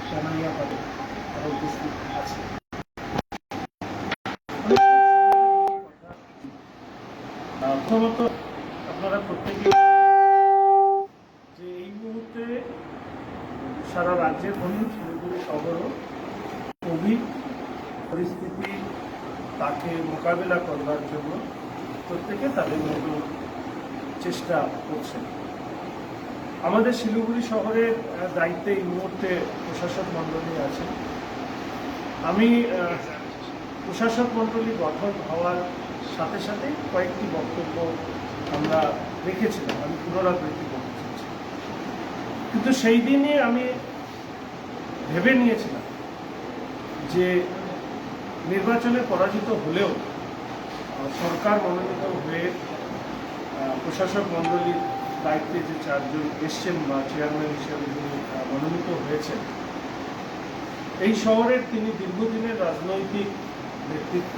সানাইয়া পাবে তারা উপস্থিত আছে। প্রথমত আপনারা প্রত্যেকে যে এই মুহূর্তে সারা রাজ্যের বলুন শিলিগুড়ি শহরও কোভিড পরিস্থিতি তাকে মোকাবিলা করবার জন্য প্রত্যেকে তাদের মতো চেষ্টা করছেন। আমাদের শিলিগুড়ি শহরের দায়িত্বে এই মুহূর্তে প্রশাসক মণ্ডলী আছে। আমি প্রশাসক মণ্ডলী গঠন হওয়ার সাথে সাথে কয়েকটি বক্তব্য আমরা রেখেছিলাম, আমি পুনরাবৃত্তি করতে চাইছি। কিন্তু সেই দিনে আমি ভেবে নিয়েছিলাম যে নির্বাচনে পরাজিত হলেও সরকার মনোনীত হয়ে প্রশাসক মণ্ডলীর দায়িত্বে যে চারজন এসছেন বা চেয়ারম্যান হিসেবে যিনি মনোনীত হয়েছেন, এই শহরের তিনি দীর্ঘদিনের রাজনৈতিক নেতৃত্ব,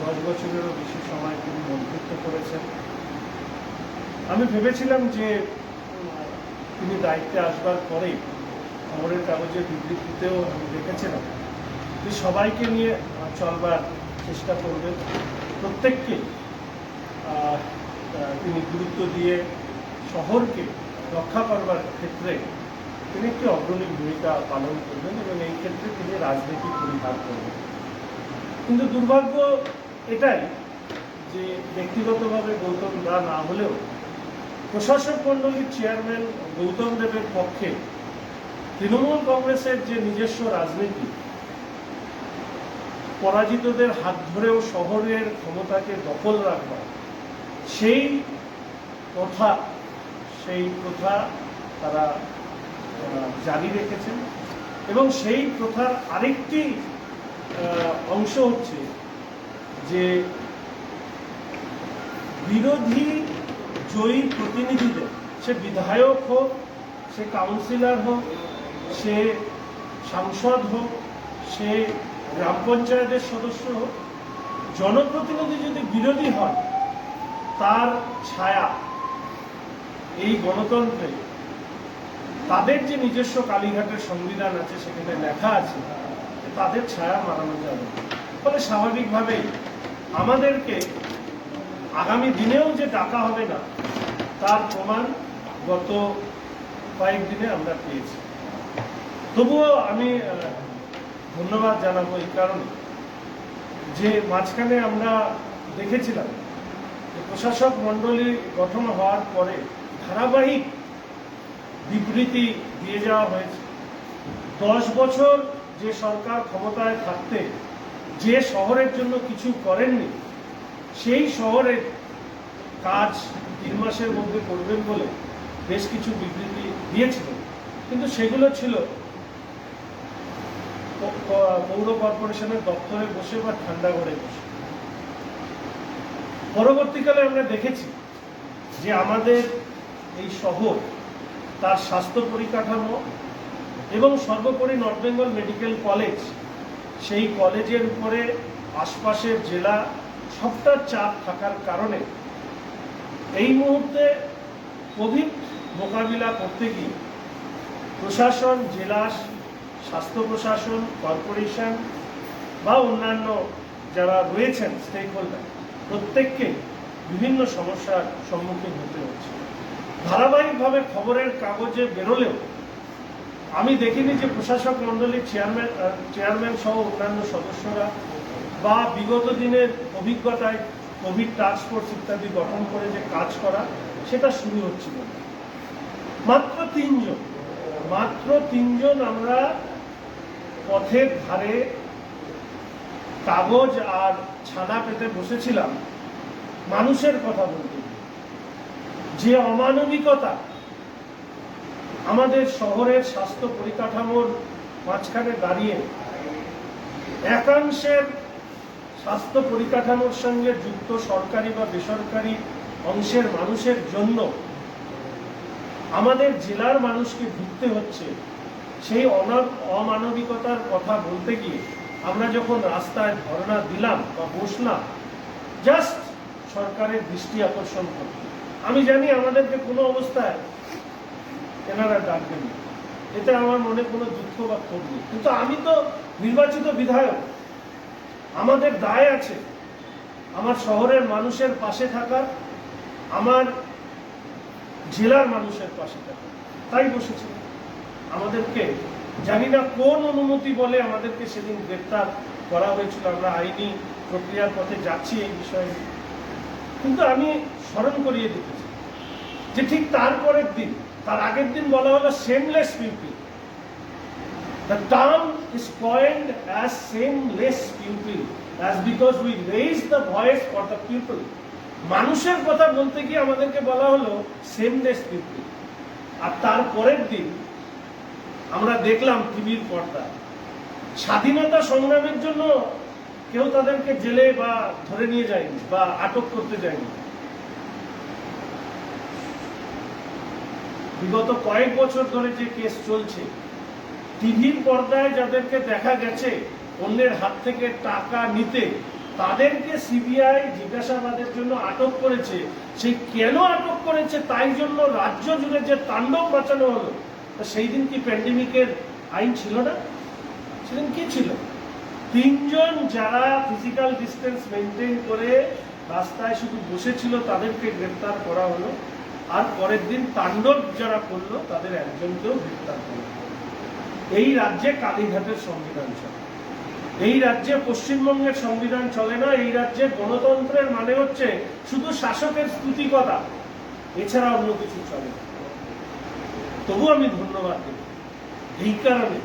10 বছরেরও বেশি সময় তিনি মন্ত্রিত্ব করেছেন। আমি ভেবেছিলাম যে তিনি দায়িত্বে আসবার পরেই খবরের কাগজের বিবৃতিতেও আমি দেখেছিলাম যে সবাইকে নিয়ে চলবার চেষ্টা করবেন, প্রত্যেককে তিনি গুরুত্ব দিয়ে শহরকে রক্ষা করবার ক্ষেত্রে তিনি একটি অগ্রণী ভূমিকা পালন করবেন এবং এই ক্ষেত্রে তিনি রাজনীতি পরিহার করবেন। কিন্তু দুর্ভাগ্য এটাই যে ব্যক্তিগতভাবে গৌতম দা না হলেও প্রশাসক মণ্ডলীর চেয়ারম্যান গৌতম দেবের পক্ষে তৃণমূল কংগ্রেসের যে নিজস্ব রাজনীতি, পরাজিতদের হাত ধরেও শহরের ক্ষমতাকে দখল রাখবা, সেই প্রথা তারা জারি রেখেছেন। এবং সেই প্রথার আরেকটি অংশ হচ্ছে যে বিরোধী জয়ী প্রতিনিধিদের, সে বিধায়ক হোক, সে কাউন্সিলর হোক, সে সাংসদ হোক, সে গ্রাম পঞ্চায়েতের সদস্য হোক, জনপ্রতিনিধি যদি বিরোধী হয় তার ছায়া এই গণতন্ত্রে, তাদের যে নিজস্ব কালীঘাটের সংবিধান আছে সেখানে লেখা আছে তাদের ছায়া মারানো যাবে। ফলে স্বাভাবিকভাবেই আমাদেরকে আগামী দিনেও যে ডাকা হবে না তার প্রমাণ গত কয়েকদিনে আমরা পেয়েছি। তবুও আমি ধন্যবাদ জানাবো এই কারণে যে মাঝখানে আমরা দেখেছিলাম যে প্রশাসক মণ্ডলী গঠন হওয়ার পরে ধারাবাহিক বিবৃতি দিয়ে যাওয়া হয়েছে। 10 বছর যে সরকার ক্ষমতায় থাকতে যে শহরের জন্য কিছু করেননি, সেই শহরের কাজ 3 মাসের মধ্যে করবেন বলে বেশ কিছু বিবৃতি দিয়েছিলেন, কিন্তু সেগুলো ছিল পৌর কর্পোরেশনের দপ্তরে বসে বা ঠান্ডা ঘরে বসে। পরবর্তীকালে আমরা দেখেছি যে আমাদের এই শহর, তার স্বাস্থ্য পরিকাঠামো এবং সর্বোপরি নর্থ বেঙ্গল মেডিকেল কলেজ, সেই কলেজের উপরে আশপাশের জেলা সবটার চাপ থাকার কারণে এই মুহূর্তে কোভিড মোকাবিলা করতে গিয়ে প্রশাসন, জেলা স্বাস্থ্য প্রশাসন, কর্পোরেশন বা অন্যান্য যারা রয়েছেন স্টেক হোল্ডার, প্রত্যেককে বিভিন্ন সমস্যার সম্মুখীন হতে হচ্ছে। ধারাবাহিকভাবে খবরের কাগজে বেরোলেও আমি দেখিনি যে প্রশাসক মণ্ডলীর চেয়ারম্যান সহ অন্যান্য সদস্যরা বা বিগত দিনের অভিজ্ঞতায় কোভিড টাস্ক ফোর্স ইত্যাদি গঠন করে যে কাজ করা, সেটা শুরু হচ্ছিল। মাত্র তিনজন আমরা পথের ধারে কাগজ আর ছানা পেতে বসেছিলাম মানুষের কথা বলতে। যে অমানবিকতা আমাদের শহরের স্বাস্থ্য পরিকাঠামোর মাঝখানে দাঁড়িয়ে একাংশের স্বাস্থ্য পরিকাঠামোর সঙ্গে যুক্ত সরকারি বা বেসরকারি অংশের মানুষের জন্য আমাদের জেলার মানুষকে ভুগতে হচ্ছে, সেই অমানবিকতার কথা বলতে গিয়ে আমরা যখন রাস্তায় ধর্ণা দিলাম বা বসলাম জাস্ট সরকারের দৃষ্টি আকর্ষণ করতে, আমি জানি আমাদেরকে কোনো অবস্থায় এনারা ডাকবেন না। এতে আমার মনে কোনো দুঃখ বা ক্ষোভ নেই, কিন্তু আমি তো নির্বাচিত বিধায়ক, আমাদের দায় আছে আমার শহরের মানুষের পাশে থাকার, আমার জেলার মানুষের পাশে থাকার, তাই বসেছি। আমাদেরকে জানি না কোন অনুমতি বলে আমাদেরকে সেদিন গ্রেপ্তার করা হয়েছিল, আমরা আইনি প্রক্রিয়ার পথে যাচ্ছি এই বিষয়ে, কিন্তু আমি স্মরণ করিয়ে দিতেছি যে ঠিক তারপরের দিন, তার আগের দিন বলা হলো shameless people. The term is coined as shameless people as because we raised the voice for the people. মানুষের কথা বলতে গিয়ে আমাদেরকে বলা হলো shameless people। আর তারপরের দিন আমরা দেখলাম টিভির পর্দায় স্বাধীনতা সংগ্রামের জন্য কেউ তাদেরকে জেলে বা ধরে নিয়ে যায়নি বা আটক করতে যায়নি। বিগত কয়েক বছর ধরে যে কেস চলছে, টিভির পর্দায় যাদেরকে দেখা গেছে অন্যের হাত থেকে টাকা নিতে, তাদেরকে সিবিআই জিজ্ঞাসাবাদের জন্য আটক করেছে। সেই কেন আটক করেছে তাই জন্য রাজ্য জুড়ে যে তাণ্ডব বাঁচানো হলো, সেই দিন কি প্যান্ডেমিকের আইন ছিল না? সেদিন কি ছিল? 3 জন যারা ফিজিক্যাল ডিস্টেন্স মেনটেন করে রাস্তায় শুধু বসেছিল তাদেরকে গ্রেফতার করা হলো, আর পরের দিন তাণ্ডব যারা করলো তাদের একজনকেও গ্রেফতার করা হলো। এই রাজ্যে কালীঘাটের সংবিধান চলে, এই রাজ্যে পশ্চিমবঙ্গের সংবিধান চলে না। এই রাজ্যে গণতন্ত্রের মানে হচ্ছে শুধু শাসকের স্তুতি কথা, এছাড়া অন্য কিছু চলে না। তবু আমি ধন্যবাদ দেব এই কারণে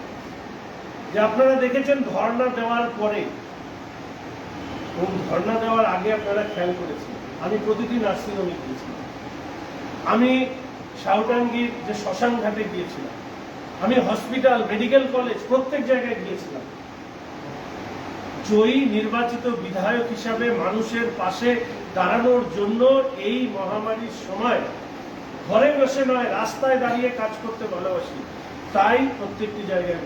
যে আপনারা দেখেছেন ধর্ণা দেওয়ার পরে এবং ধর্ণা দেওয়ার আগে আপনারা খেয়াল করেছেন আমি প্রতিটি নার্সিংহোমে গিয়েছিলাম, আমি সাউটাঙ্গির যে শ্মশান ঘাটে গিয়েছিলাম, আমি হসপিটাল, মেডিকেল কলেজ প্রত্যেক জায়গায় গিয়েছিলাম। জয়ী নির্বাচিত বিধায়ক হিসাবে মানুষের পাশে দাঁড়ানোর জন্য এই মহামারীর সময় ঘরে বসে নয়, রাস্তায় দাঁড়িয়ে কাজ করতে ভালোবাসি, তাই প্রত্যেকটি জায়গায়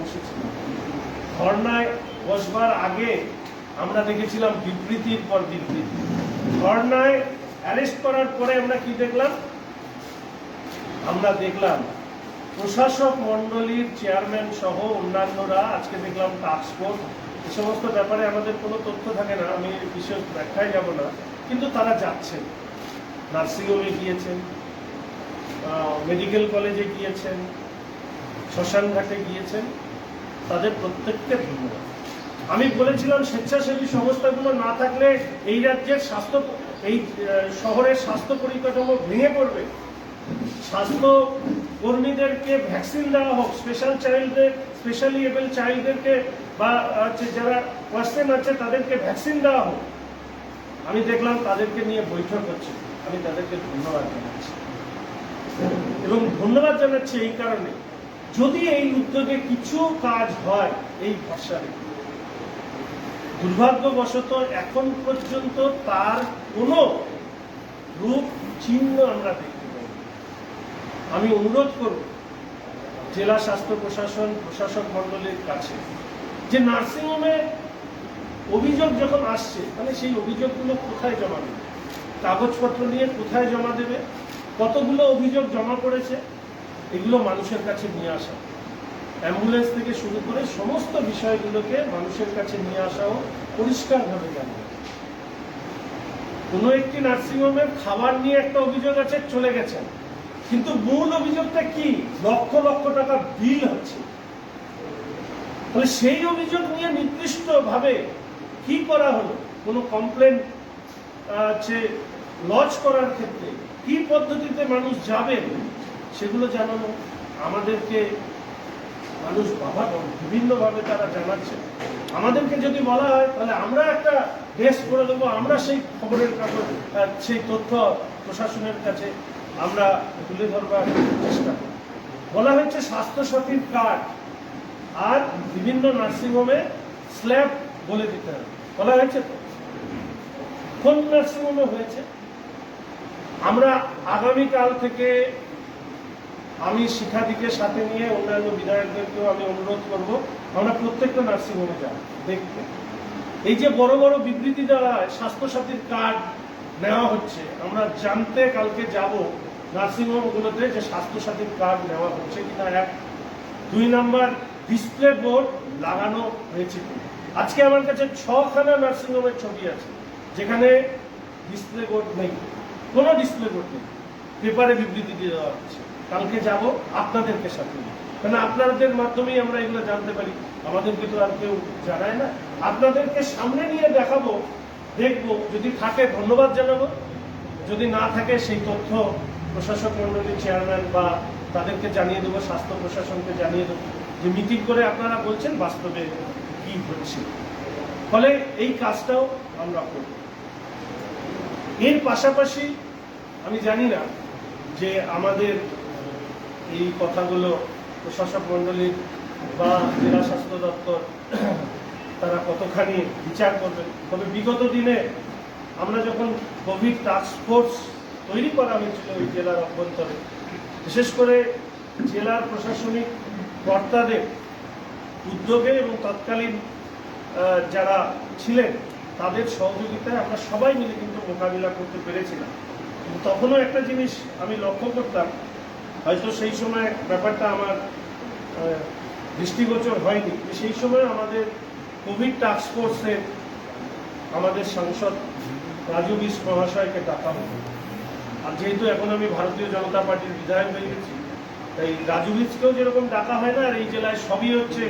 বসেছিলাম। ধর্নায় বসবার আগে আমরা দেখেছিলাম বিবৃতির পর বিবৃতি। ধর্নায় অ্যারেস্ট করার পরে আমরা কি দেখলাম? আমরা দেখলাম প্রশাসক মন্ডলীর চেয়ারম্যান সহ অন্যান্যরা, আজকে দেখলাম টাস্ক ফোর্স, এ সমস্ত ব্যাপারে আমাদের কোনো তথ্য থাকে না, আমি বিশেষ ব্যাখ্যায় যাব না, কিন্তু তারা যাচ্ছেন, নার্সিংহোমে গিয়েছেন, মেডিকেল কলেজে গিয়েছেন, শ্মশান ঘাটে গিয়েছেন, তাদের প্রত্যেককে ধন্যবাদ। আমি বলেছিলাম স্বেচ্ছাসেবী সংস্থাগুলো না থাকলে এই রাজ্যের এই শহরের স্বাস্থ্য পরিকাঠামো ভেঙে পড়বে। স্বাস্থ্য কর্মীদেরকে ভ্যাকসিন দেওয়া হোক, স্পেশালি এবেল চাইল্ডদেরকে বা যারা পার্সন আছে তাদেরকে ভ্যাকসিন দেওয়া হোক। আমি দেখলাম তাদেরকে নিয়ে বৈঠক হচ্ছে, আমি তাদেরকে ধন্যবাদ জানাচ্ছি। এবং ধন্যবাদ জানাচ্ছি এই কারণে, যদি এই উদ্যোগে কিছু কাজ হয় এই ভরসা রেখে, দুর্ভাগ্যবশত এখন পর্যন্ত তার কোনো রূপ চিহ্ন আমরা দেখতে পাই। আমি অনুরোধ করব জেলা স্বাস্থ্য প্রশাসন, প্রশাসক মন্ডলীর কাছে যে নার্সিংহোমে অভিযোগ যখন আসছে তাহলে সেই অভিযোগগুলো কোথায় জমা দেবে, কাগজপত্র নিয়ে কোথায় জমা দেবে, কতগুলো অভিযোগ জমা করেছে, এগুলো মানুষের কাছে নিয়ে আসা, অ্যাম্বুলেন্স থেকে শুরু করে সমস্ত বিষয়গুলোকে মানুষের কাছে নিয়ে আসাও পরিষ্কারভাবে জানা। কোনো একটি নার্সিংহোমের খাবার নিয়ে একটা অভিযোগ আছে, চলে গেছেন, কিন্তু মূল অভিযোগটা কি? লক্ষ লক্ষ টাকা বিল হচ্ছে। তাহলে সেই অভিযোগ নিয়ে নির্দিষ্টভাবে কি করা হলো, কোনো কমপ্লেন লজ করার ক্ষেত্রে কি পদ্ধতিতে মানুষ যাবেন সেগুলো জানানো। আমাদেরকে মানুষ বিভিন্নভাবে তারা জানাচ্ছে, আমাদেরকে যদি বলা হয় তাহলে আমরা একটা ডেস্ক করে দেবো, আমরা সেই খবরের কাগজ সেই তথ্য প্রশাসনের কাছে আমরা তুলে ধরবার চেষ্টা করি। বলা হয়েছে স্বাস্থ্যসাথীর কার্ড আর বিভিন্ন নার্সিংহোমে স্ল্যাব বলে দিতে হবে, বলা হয়েছে তো? কোন নার্সিংহোমে হয়েছে? আমরা আগামীকাল থেকে আমি শিক্ষাদিকে সাথে নিয়ে অন্যান্য বিধায়কদেরকেও আমি অনুরোধ করব, আমরা প্রত্যেকটা নার্সিংহোমে যাব দেখতে। এই যে বড় বড় বিবৃতি দেওয়া হয়, স্বাস্থ্যসাথীর কার্ড নেওয়া হচ্ছে, আমরা জানতে কালকে যাব নার্সিংহোমগুলোতে যে স্বাস্থ্যসাথী কার্ড নেওয়া হচ্ছে কিনা, 1। 2 নাম্বার, ডিসপ্লে বোর্ড লাগানো হয়েছে কিনা। আজকে আমার কাছে 6খানা নার্সিংহোমের ছবি আছে যেখানে ডিসপ্লে বোর্ড নেই, কোনো ডিসপ্লে বোর্ড নেই, পেপারে বিবৃতি দিয়ে দেওয়া হচ্ছে। কালকে যাব আপনাদেরকে সাথে, কারণ আপনাদের মাধ্যমেই আমরা এগুলো জানতে পারি, আমাদেরকে তো আর কেউ জানায় না। আপনাদেরকে সামনে নিয়ে দেখাবো, দেখবো, যদি থাকে ধন্যবাদ জানাবো, যদি না থাকে সেই তথ্য প্রশাসক মন্ডলীর চেয়ারম্যান বা তাদেরকে জানিয়ে দেবো, স্বাস্থ্য প্রশাসনকে জানিয়ে দেবো যে মিটিং করে আপনারা বলছেন বাস্তবে কি হচ্ছে। ফলে এই কাজটাও আমরা করব। এর পাশাপাশি আমি জানি না যে আমাদের এই কথাগুলো প্রশাসক মন্ডলীর বা জেলা স্বাস্থ্য দপ্তর তারা কতখানি বিচার করবেন। তবে বিগত দিনে আমরা যখন কোভিড টাস্ক ফোর্স তৈরি করা হয়েছিল ওই জেলার অভ্যন্তরে, বিশেষ করে জেলার প্রশাসনিক কর্তাদের উদ্যোগে এবং তৎকালীন যারা ছিলেন তাদের সহযোগিতায় আমরা সবাই মিলে কিন্তু মোকাবিলা করতে পেরেছিলাম। কিন্তু তখনও একটা জিনিস আমি লক্ষ্য করতাম, হয়তো সেই সময় ব্যাপারটা আমার দৃষ্টিগোচর হয়নি, সেই সময় আমাদের কোভিড টাস্ক ফোর্সে আমাদের সাংসদ রাজু বিশ মহাশয়কে ডাকা হতো। আর যেহেতু এখন আমি ভারতীয় জনতা পার্টির বিধায়ক হয়ে গেছি, তাই রাজু বিশকেও যেরকম ডাকা হয় না, আর এই জেলায় সবই হচ্ছে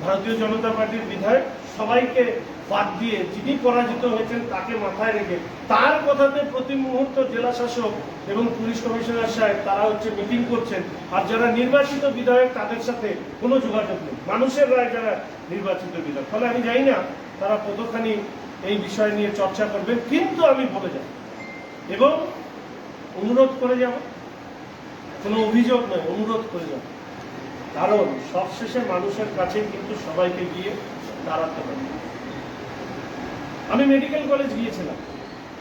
ভারতীয় জনতা পার্টির বিধায়ক, সবাইকে বাদ দিয়ে যিনি পরাজিত হয়েছেন তাকে মাথায় রেখে তার কথাতে প্রতি মুহূর্ত জেলা শাসক এবং পুলিশ কমিশনার সাহেব তারা হচ্ছে মিটিং করছেন। আর যারা নির্বাচিত বিধায়ক তাদের সাথে কোনো যোগাযোগ নেই, মানুষের রায় যারা নির্বাচিত বিধায়ক। ফলে আমি জানি না তারা কতখানি এই বিষয় নিয়ে চর্চা করবেন, কিন্তু আমি বলে যাব এবং অনুরোধ করে যাব, কোনো অভিযোগ নয়, অনুরোধ করে যাব, কারণ সবশেষে মানুষের কাছে কিন্তু সবাইকে গিয়ে দাঁড়াতে হবে। আমি মেডিকেল কলেজ গিয়েছিলাম,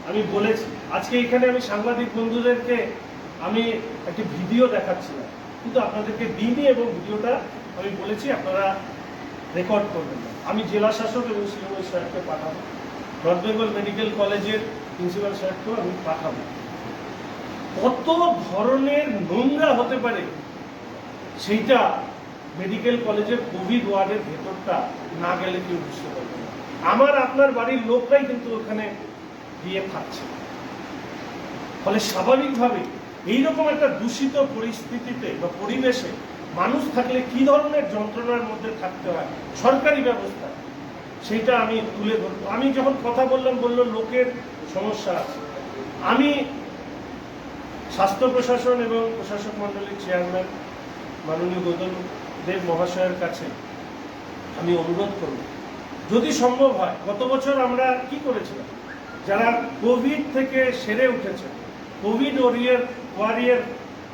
আমি বলেছি, আজকে এখানে আমি সাংবাদিক বন্ধুদেরকে আমি একটি ভিডিও দেখাচ্ছিলাম, কিন্তু আপনাদেরকে দিইনি এবং ভিডিওটা আমি বলেছি আপনারা রেকর্ড করবেন না। আমি জেলা শাসক এবং সিএমও সাহেবকে পাঠাবো, নর্থ বেঙ্গল মেডিকেল কলেজের প্রিন্সিপাল সাহেবকেও আমি পাঠাবো। কত ধরনের নোংরা হতে পারে সেইটা মেডিকেল কলেজের কোভিড ওয়ার্ডের ভেতরটা না গেলে কেউ বুঝতে পারবে না। আমার আপনার বাড়ির লোকরাই কিন্তু ওখানে গিয়ে থাকছে। ফলে স্বাভাবিকভাবে এইরকম একটা দূষিত পরিস্থিতিতে বা পরিবেশে মানুষ থাকলে কি ধরনের যন্ত্রণার মধ্যে থাকতে হয় সরকারি ব্যবস্থা, সেইটা আমি তুলে ধরবো। আমি যখন কথা বললাম, বললো লোকের সমস্যা আছে। আমি স্বাস্থ্য প্রশাসন এবং প্রশাসক মন্ডলীর চেয়ারম্যান মাননীয় গৌতম দেব মহাশয়ের কাছে আমি অনুরোধ করব, যদি সম্ভব হয়, গত বছর আমরা কি করেছিলাম, যারা কোভিড থেকে সেরে উঠেছে, কোভিড ওয়ারিয়ার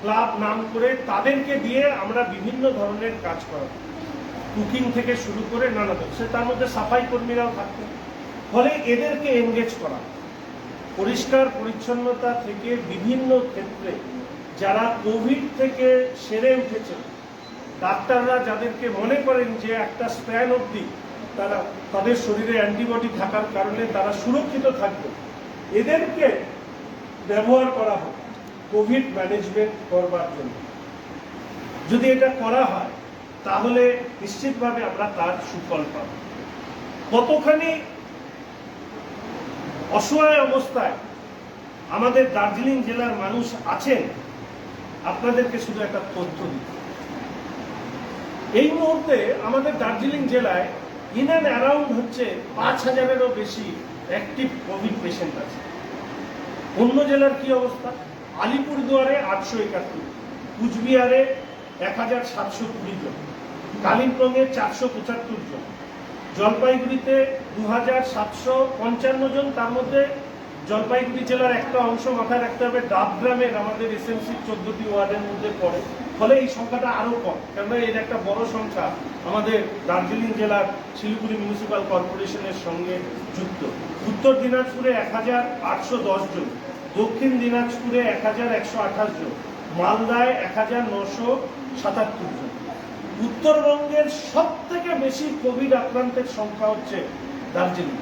ক্লাব নাম করে তাদেরকে দিয়ে আমরা বিভিন্ন ধরনের কাজ করা, কুকিং থেকে শুরু করে নানা ধরনের, তার মধ্যে সাফাই কর্মীরাও থাকতেন। ফলে এদেরকে এনগেজ করা, পরিষ্কার পরিচ্ছন্নতা থেকে বিভিন্ন ক্ষেত্রে যারা কোভিড থেকে সেরে উঠেছে, ডাক্তাররা যাদেরকে মনে করেন যে একটা স্প্যান অবধি তারা তাদের শরীরে অ্যান্টিবডি থাকার কারণে তারা সুরক্ষিত থাকবে, এদেরকে ব্যবহার করা হয় কোভিড ম্যানেজমেন্ট করবার জন্য। যদি এটা করা হয় তাহলে নিশ্চিতভাবে আমরা তার সুফল পাব। কতখানি অসহায় অবস্থায় আমাদের দার্জিলিং জেলার মানুষ আছেন, আপনাদেরকে শুধু একটা তথ্য দিই। এই মুহূর্তে আমাদের দার্জিলিং জেলায় ইন অ্যান্ড অ্যারাউন্ড হচ্ছে 5,000-এরও বেশি অ্যাক্টিভ কোভিড পেশেন্ট আছে। অন্য জেলার কি অবস্থা? আলিপুরদুয়ারে 871, কুচবিহারে 1,720 জন, কালিম্পংয়ে 475 জন, জলপাইগুড়িতে 2,755 জন। তার মধ্যে জলপাইগুড়ি জেলার একটা অংশ মাথায় রাখতে হবে, ডাবগ্রামের আমাদের এসএমসি 14টি ওয়ার্ডের মধ্যে পড়ে। ফলে এই সংখ্যাটা আরো কম, কেননা এর একটা বড় সংখ্যা আমাদের দার্জিলিং জেলার শিলিগুড়ি মিউনিসিপ্যাল কর্পোরেশনের সঙ্গে যুক্ত। উত্তর দিনাজপুরে 1,810 জন, দক্ষিণ দিনাজপুরে 1,128 জন, মালদায় 1,977 জন। উত্তরবঙ্গের সব থেকে বেশি কোভিড আক্রান্তের সংখ্যা হচ্ছে দার্জিলিং,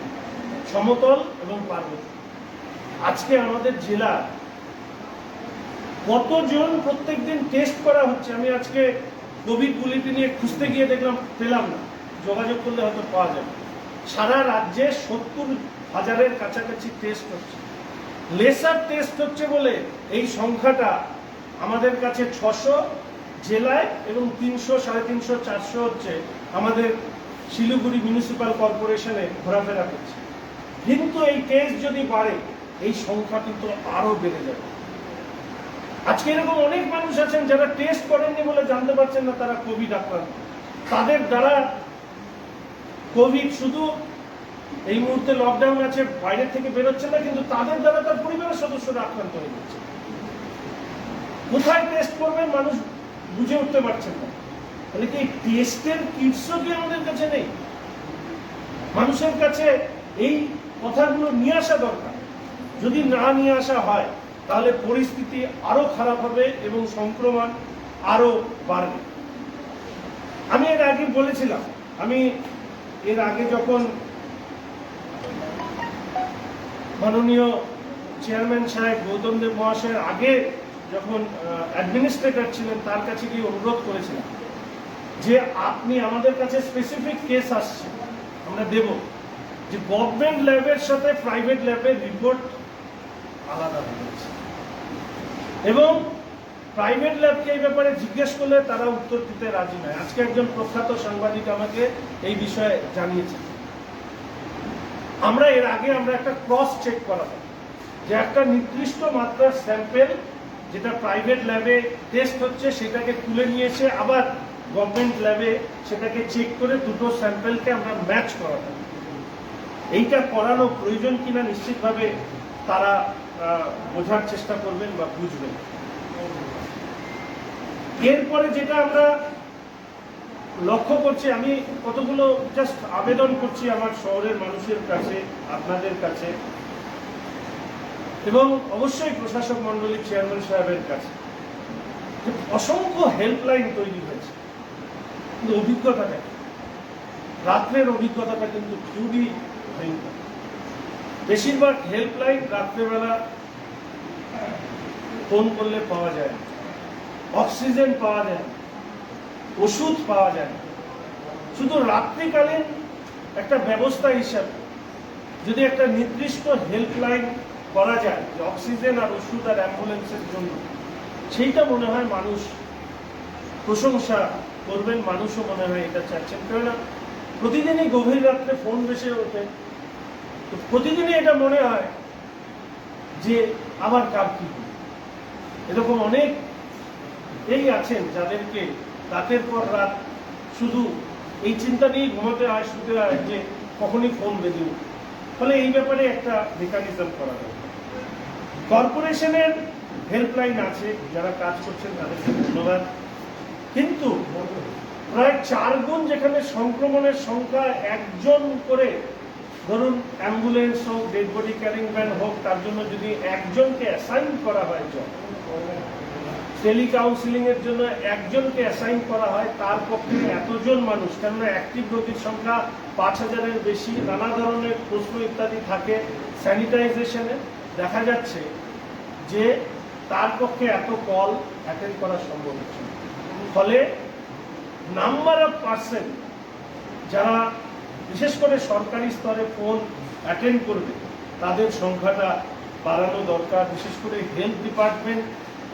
সমতল এবং পার্বত্য। আজকে আমাদের জেলা কতজন প্রত্যেকদিন টেস্ট করা হচ্ছে? আমি আজকে কোভিড বুলেটিনে খুঁজতে গিয়ে দেখলাম, পেলাম না, যোগাযোগ করলে হয়তো পাওয়া যাবে। সারা রাজ্যে 70,000-এর কাছাকাছি টেস্ট হচ্ছে। লেসার টেস্ট হচ্ছে বলে এই সংখ্যাটা আমাদের কাছে 600 জেলায় এবং 300, 350, 400 হচ্ছে আমাদের শিলিগুড়ি মিউনিসিপ্যাল কর্পোরেশনে ঘোরাফেরা করছে। কিন্তু এই টেস্ট যদি বাড়ে, এই সংখ্যা কিন্তু আরো বেড়ে যাবে। আজকে এরকম অনেক মানুষ আছেন যারা টেস্ট করেননি বলে জানতে পারছেন না তারা কোভিড আক্রান্ত। তাদের দ্বারা কোভিড শুধু এই মুহূর্তে লকডাউন আছে, বাইরে থেকে বেরোচ্ছে না, কিন্তু তাদের দ্বারা তার পরিবারের সদস্যরা আক্রান্ত হয়ে যাচ্ছে। কোথায় টেস্ট করবেন মানুষ বুঝে উঠতে পারছেন না। তাহলে কি টেস্টের কিটসও কি আমাদের কাছে নেই? মানুষের কাছে এই কথাগুলো নিয়ে আসা দরকার। যদি না নিয়ে আসা হয় তাহলে পরিস্থিতি আরো খারাপ হবে এবং সংক্রমণ আরো বাড়বে। আমি এর আগে বলেছিলাম, আমি এর আগে যখন মাননীয় চেয়ারম্যান সাহেব গৌতম দেব মহাশয়ের আগে যখন অ্যাডমিনিস্ট্রেটর ছিলেন, তার কাছে গিয়ে অনুরোধ করেছিলাম যে আপনি আমাদের কাছে স্পেসিফিক কেস আসছে, আমরা দেব, যে গভর্নমেন্ট ল্যাবের সাথে প্রাইভেট ল্যাবের রিপোর্ট আলাদা হয়েছে এবং প্রাইভেট ল্যাবকে এই ব্যাপারে জিজ্ঞেস করলে তারা উত্তর দিতে রাজি নয়। আজকে একজন প্রখ্যাত সাংবাদিক আমাকে এই বিষয়ে জানিয়েছে। আমরা এর আগে একটা ক্রস চেক করাতাম যে একটা নির্দিষ্ট মাত্রার স্যাম্পেল যেটা প্রাইভেট ল্যাবে টেস্ট হচ্ছে সেটাকে তুলে নিয়েছে, আবার গভর্নমেন্ট ল্যাবে সেটাকে চেক করে দুটো স্যাম্পেলকে আমরা ম্যাচ করাতাম। এইটা করানো প্রয়োজন কিনা নিশ্চিতভাবে তারা বোঝার চেষ্টা করবেন বা বুঝবেন। এরপরে যেটা আমরা লক্ষ্য করছি, আমি কতগুলো জাস্ট আবেদন করছি আমার শহরের মানুষের কাছে, আপনাদের কাছে এবং অবশ্যই প্রশাসক মন্ডলী চেয়ারম্যান সাহেবের কাছে। অসংখ্য হেল্পলাইন তৈরি হয়েছে, কিন্তু অভিজ্ঞতাটা, রাত্রের অভিজ্ঞতাটা কিন্তু খুবই ভয়ঙ্কর। বেশিরভাগ হেল্পলাইন রাত্রেবেলা ফোন করলে পাওয়া যায়, অক্সিজেন পাওয়া যায়, ওষুধ পাওয়া যায়। শুধু রাত্রিকালীন একটা ব্যবস্থা হিসাবে যদি একটা নির্দিষ্ট হেল্পলাইন করা যায় যে অক্সিজেন আর ওষুধ আর অ্যাম্বুলেন্সের জন্য, সেইটা মনে হয় মানুষ প্রশংসা করবেন, মানুষও মনে হয় এটা চাচ্ছেন। কেননা প্রতিদিনই গভীর রাত্রে ফোন ভেসে ওঠে, তো প্রতিদিনই এটা মনে হয় যে আবার কার কি। এরকম অনেক এই আছেন যাদেরকে রাতের পর রাত শুধু এই চিন্তা নিয়েই ঘুমাতে হয়, শুতে হয় যে কখনই ফোন বেজে উঠবে। ফলে এই ব্যাপারে একটা মেকানিজম করা দরকার। কর্পোরেশনের হেল্পলাইন আছে, যারা কাজ করছেন তাদেরকে ধন্যবাদ, কিন্তু প্রায় 4 গুণ যেখানে সংক্রমণের সংখ্যা একজন করে, ধরুন অ্যাম্বুলেন্স হোক, ডেড বডি ক্যারিং ভ্যান হোক, তার জন্য যদি একজনকে অ্যাসাইন করা হয়, টেলি কাউন্সিলিং এর জন্য একজনকে অ্যাসাইন করা হয়, তার পক্ষে এতজন মানুষ, কেননা অ্যাক্টিভ রোগীর সংখ্যা 5,000-এর বেশি, নানা ধরনের প্রশ্ন ইত্যাদি থাকে স্যানিটাইজেশনে, দেখা যাচ্ছে যে তার পক্ষে এত কল অ্যাটেন্ড করা সম্ভব হচ্ছে না। ফলে নাম্বার অফ পার্সন যারা বিশেষ করে সরকারি স্তরে ফোন অ্যাটেন্ড করবে তাদের সংখ্যাটা বাড়ানো দরকার। বিশেষ করে হেলথ ডিপার্টমেন্ট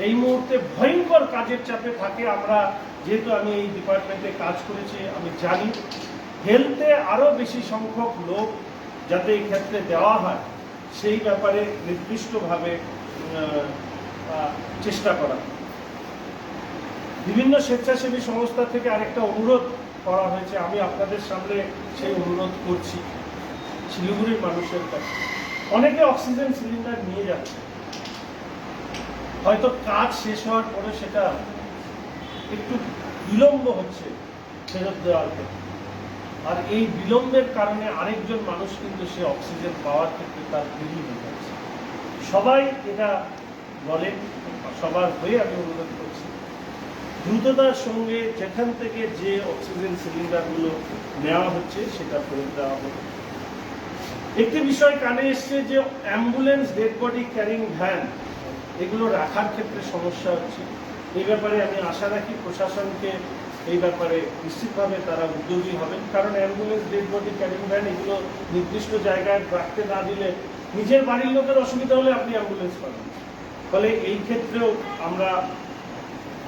এই মুহূর্তে ভয়ঙ্কর কাজের চাপে থাকে। আমরা যেহেতু আমি এই ডিপার্টমেন্টে কাজ করেছি, আমি জানি হেলথে আরো বেশি সংখ্যক লোক যাতে এই ক্ষেত্রে দেওয়া হয় সেই ব্যাপারে নির্দিষ্টভাবে চেষ্টা করা। বিভিন্ন স্বেচ্ছাসেবী সংস্থা থেকে আরেকটা অনুরোধ করা হয়েছে, আমি আপনাদের সামনে সেই অনুরোধ করছি। শিলিগুড়ির মানুষের কাছে অনেকে অক্সিজেন সিলিন্ডার নিয়ে যাচ্ছে, হয়তো কাজ শেষ হওয়ার পরে সেটা একটু বিলম্ব হচ্ছে ফেরত দেওয়ার ক্ষেত্রে, আর এই বিলম্বের কারণে আরেকজন মানুষ কিন্তু সে অক্সিজেন পাওয়ার ক্ষেত্রে তার দেরি হয়ে যাচ্ছে। সবাই এটা বলেন, সবার হয়ে আমি অনুরোধ করছি, দ্রুততার সঙ্গে যেখান থেকে যে অক্সিজেন সিলিন্ডারগুলো নেওয়া হচ্ছে সেটা ফেরত দেওয়া হবে। একটি বিষয় কানে এসছে যে ambulance, dead body carrying van এগুলো রাখার ক্ষেত্রে সমস্যা হচ্ছে। এই ব্যাপারে আমি আশা রাখি প্রশাসনকে এই ব্যাপারে নিশ্চিতভাবে তারা উদ্যোগী হবেন, কারণ ambulance, dead body carrying van এগুলো নির্দিষ্ট জায়গায় রাখতে না দিলে নিজের বাড়ির লোকের অসুবিধা হলে আপনি অ্যাম্বুলেন্স পাবেন। ফলে এই ক্ষেত্রেও আমরা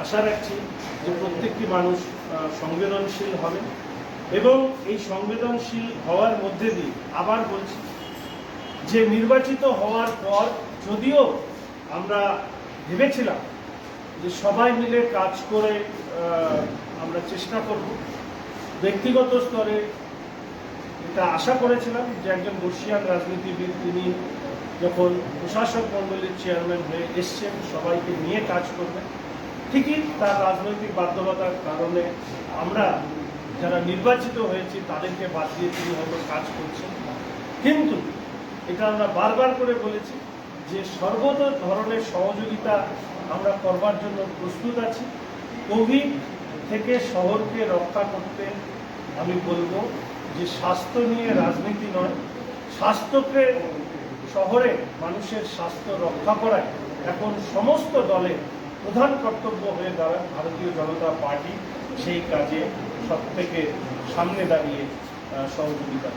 আশা রাখছি যে প্রত্যেকটি মানুষ সংবেদনশীল হবে, এবং এই সংবেদনশীল হওয়ার মধ্যে দিয়ে আবার বলছি যে নির্বাচিত হওয়ার পর যদিও আমরা ভেবেছিলাম যে সবাই মিলে কাজ করে আমরা চেষ্টা করব, ব্যক্তিগত স্তরে এটা আশা করেছিলাম যে একজন বর্ষীয়ান রাজনীতিবিদ তিনি যখন প্রশাসক মণ্ডলীর চেয়ারম্যান হয়ে এসছেন সবাইকে নিয়ে কাজ করবেন। ঠিকই তার রাজনৈতিক বাধ্যবাধকতার কারণে আমরা যারা নির্বাচিত হয়েছি তাদেরকে বাদ দিয়ে তিনি হয়তো কাজ করছেন, কিন্তু এটা আমরা বারবার করে বলেছি যে সর্বত ধরনের সহযোগিতা আমরা করবার জন্য প্রস্তুত আছি। কোভিড থেকে শহরকে রক্ষা করতে আমি বলবো যে স্বাস্থ্য নিয়ে রাজনীতি নয়, স্বাস্থ্যকে শহরে মানুষের স্বাস্থ্য রক্ষা করায় এখন সমস্ত দলের প্রধান কর্তব্য হয়ে দাঁড়ায়। ভারতীয় জনতা পার্টি সেই কাজে সব থেকে সামনে দাঁড়িয়ে সহযোগিতা।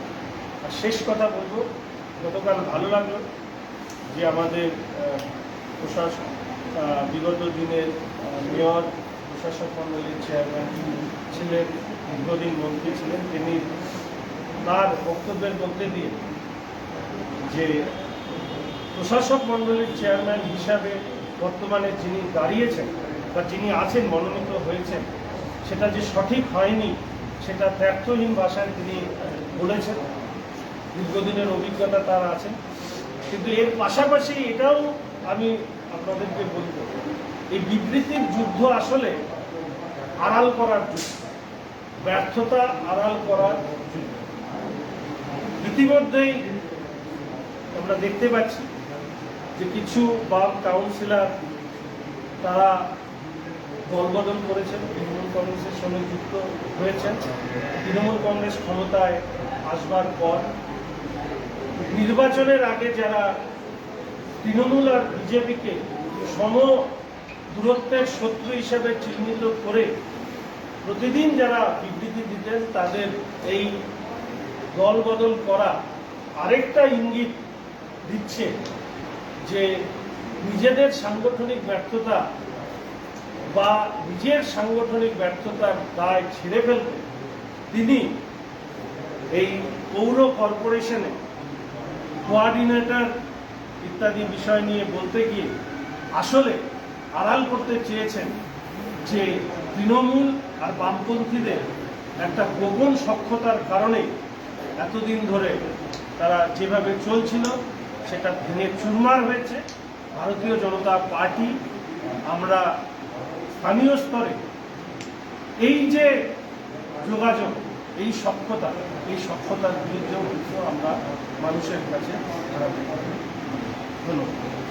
আর শেষ কথা বলবো, গতকাল ভালো লাগলো যে আমাদের প্রশাসন বিগত দিনের মেয়র, প্রশাসক মণ্ডলীর চেয়ারম্যান ছিলেন, দীর্ঘদিন মন্ত্রী ছিলেন, তিনি তার বক্তব্যের মধ্যে দিয়ে যে প্রশাসক মণ্ডলীর চেয়ারম্যান হিসাবে বর্তমানে যিনি দাঁড়িয়েছেন বা যিনি আছেন, মনোনীত হয়েছেন, সেটা যে সঠিক হয়নি সেটা ত্যাক্তহীন ভাষায় তিনি বলেছেন। দীর্ঘদিনের অভিজ্ঞতা তার আছে, কিন্তু এর পাশাপাশি এটাও আমি আপনাদেরকে বলব, এই বিবৃতির যুদ্ধ আসলে আড়াল করার যুদ্ধ, ব্যর্থতা আড়াল করার যুদ্ধ। ইতিমধ্যেই আমরা দেখতে পাচ্ছি যে কিছু বাম কাউন্সিলর তারা দলবদল করেছেন, তৃণমূল কংগ্রেসের সঙ্গে যুক্ত হয়েছেন। তৃণমূল কংগ্রেস ক্ষমতায় আসবার পর নির্বাচনের আগে যারা তৃণমূল আর বিজেপিকে সম দূরত্বের শত্রু হিসাবে চিহ্নিত করে প্রতিদিন যারা বিবৃতি দিতেন, তাদের এই দল বদল করা আরেকটা ইঙ্গিত দিচ্ছে যে নিজেদের সাংগঠনিক ব্যর্থতা বা নিজের সাংগঠনিক ব্যর্থতার দায় ছেড়ে ফেলতে তিনি এই পৌর কর্পোরেশনে কোঅর্ডিনেটর ইত্যাদি বিষয় নিয়ে বলতে গিয়ে আসলে আড়াল করতে চেয়েছেন যে তৃণমূল আর বামপন্থীদের একটা গোপন সখ্যতার কারণে এতদিন ধরে তারা যেভাবে চলছিল সেটা ভেঙে চুরমার হয়েছে। ভারতীয় জনতা পার্টি আমরা স্থানীয় স্তরে এই যে যোগাযোগ, এই সখ্যতার বিরুদ্ধেও কিন্তু আমরা মানুষের কাছে ধন্যবাদ।